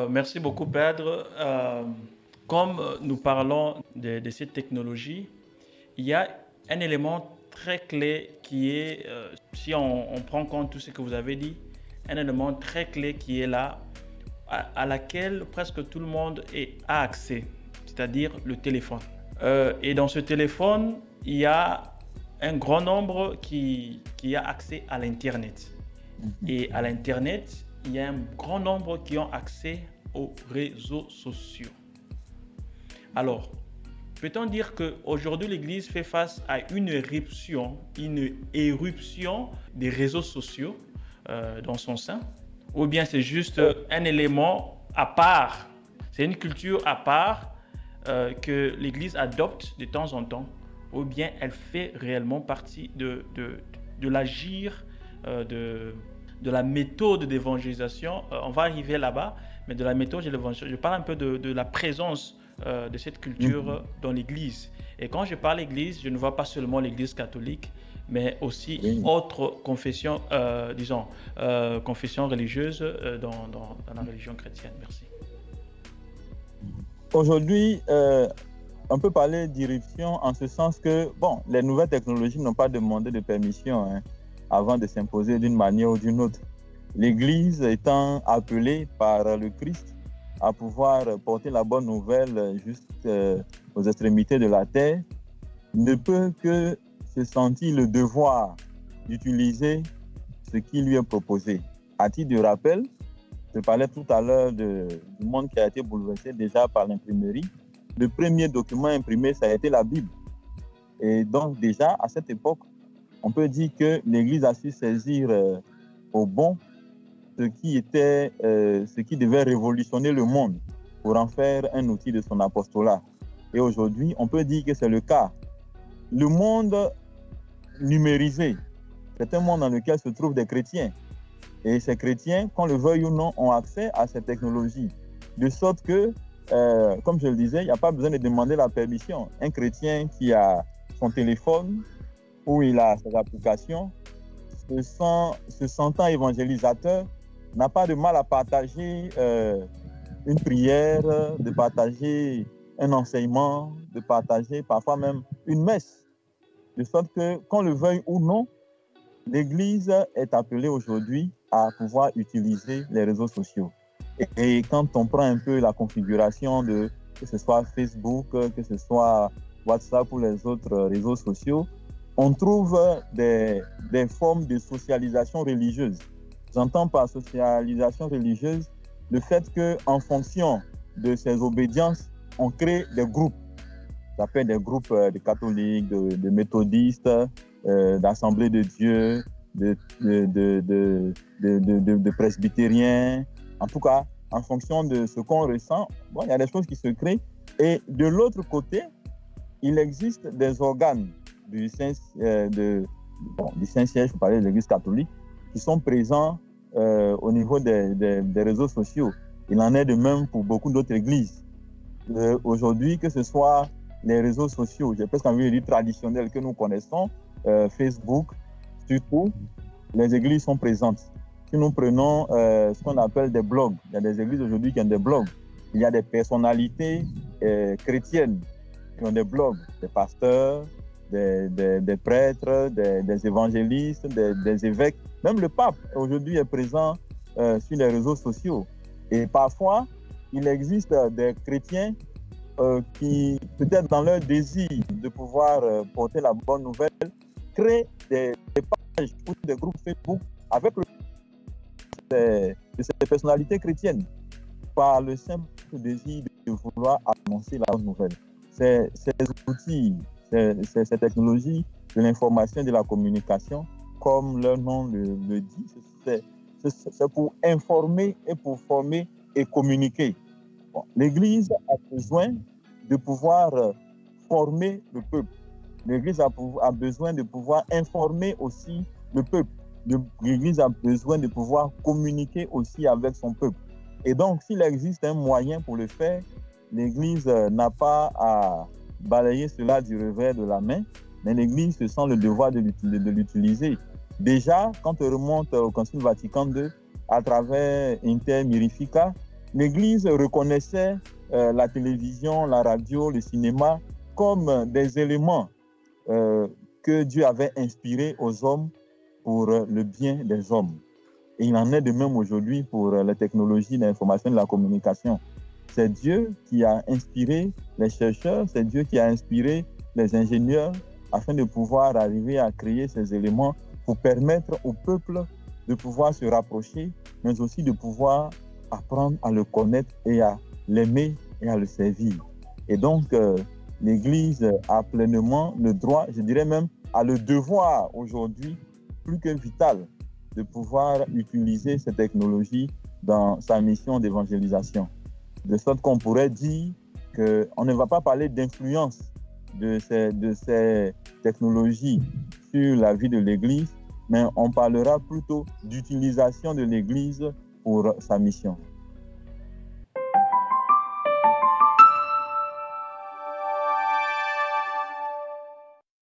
Merci beaucoup, Pedro. Comme nous parlons de cette technologie, il y a un élément très clé qui est, si on prend compte tout ce que vous avez dit, un élément très clé qui est là, à laquelle presque tout le monde a accès, c'est-à-dire le téléphone. Et dans ce téléphone, il y a un grand nombre qui a accès à l'Internet. Et à l'Internet, il y a un grand nombre qui ont accès aux réseaux sociaux. Alors, peut-on dire qu'aujourd'hui, l'Église fait face à une éruption des réseaux sociaux dans son sein? Ou bien c'est juste un élément à part, c'est une culture à part que l'Église adopte de temps en temps? Ou bien elle fait réellement partie de l'agir, de la méthode d'évangélisation? On va arriver là-bas, mais de la méthode de l'évangélisation, je parle un peu de la présence de cette culture dans l'Église. Et quand je parle Église, je ne vois pas seulement l'Église catholique, mais aussi autres confessions, confessions religieuses dans la religion chrétienne. Merci. Aujourd'hui, on peut parler d'irruption en ce sens que, bon, les nouvelles technologies n'ont pas demandé de permission avant de s'imposer d'une manière ou d'une autre. L'Église étant appelée par le Christ à pouvoir porter la bonne nouvelle jusqu'aux extrémités de la terre, ne peut que se sentir le devoir d'utiliser ce qui lui est proposé. À titre de rappel, je parlais tout à l'heure du monde qui a été bouleversé déjà par l'imprimerie. Le premier document imprimé, ça a été la Bible. Et donc déjà, à cette époque, on peut dire que l'Église a su saisir au bon ce qui devait révolutionner le monde pour en faire un outil de son apostolat. Et aujourd'hui, on peut dire que c'est le cas. Le monde numérisé, c'est un monde dans lequel se trouvent des chrétiens. Et ces chrétiens, qu'on le veuille ou non, ont accès à ces technologies. De sorte que, comme je le disais, il n'y a pas besoin de demander la permission. Un chrétien qui a son téléphone, où il a ses applications, se sentant évangélisateur, n'a pas de mal à partager une prière, de partager un enseignement, de partager parfois même une messe. De sorte que, qu'on le veuille ou non, l'Église est appelée aujourd'hui à pouvoir utiliser les réseaux sociaux. Et quand on prend un peu la configuration de, que ce soit Facebook, que ce soit WhatsApp ou les autres réseaux sociaux, on trouve des formes de socialisation religieuse. J'entends par socialisation religieuse le fait qu'en fonction de ces obédiences, on crée des groupes. Ça peut être des groupes de catholiques, de méthodistes, d'assemblées de Dieu, de presbytériens. En tout cas, en fonction de ce qu'on ressent, bon, il y a des choses qui se créent. Et de l'autre côté, il existe des organes du Saint-Siège, je peux parler de l'Église catholique, qui sont présents au niveau des réseaux sociaux. Il en est de même pour beaucoup d'autres églises. Aujourd'hui, que ce soit les réseaux sociaux, j'ai presque envie de dire traditionnels que nous connaissons, Facebook, surtout, les églises sont présentes. Si nous prenons ce qu'on appelle des blogs, il y a des églises aujourd'hui qui ont des blogs. Il y a des personnalités chrétiennes qui ont des blogs, des pasteurs, des prêtres, des évangélistes, des évêques. Même le pape aujourd'hui est présent sur les réseaux sociaux. Et parfois, il existe des chrétiens qui, peut-être dans leur désir de pouvoir porter la bonne nouvelle, créent des pages ou des groupes Facebook avec de ces personnalités chrétiennes par le simple désir de vouloir annoncer la bonne nouvelle. Ces outils, ces technologies de l'information et de la communication, comme leur nom le dit, c'est pour informer et pour former et communiquer. Bon, l'Église a besoin de pouvoir former le peuple. L'Église a besoin de pouvoir informer aussi le peuple. L'Église a besoin de pouvoir communiquer aussi avec son peuple. Et donc, s'il existe un moyen pour le faire, l'Église n'a pas à balayer cela du revers de la main, mais l'Église se sent le devoir de l'utiliser. Déjà, quand on remonte au Concile Vatican II, à travers Inter Mirifica, l'Église reconnaissait la télévision, la radio, le cinéma comme des éléments que Dieu avait inspirés aux hommes pour le bien des hommes. Et il en est de même aujourd'hui pour les technologies de l'information et de la communication. C'est Dieu qui a inspiré les chercheurs, c'est Dieu qui a inspiré les ingénieurs afin de pouvoir arriver à créer ces éléments pour permettre au peuple de pouvoir se rapprocher, mais aussi de pouvoir apprendre à le connaître et à l'aimer et à le servir. Et donc, l'Église a pleinement le droit, je dirais même, a le devoir aujourd'hui, plus que vital, de pouvoir utiliser ces technologies dans sa mission d'évangélisation. De sorte qu'on pourrait dire qu'on ne va pas parler d'influence de ces technologies sur la vie de l'Église, mais on parlera plutôt d'utilisation de l'Église pour sa mission.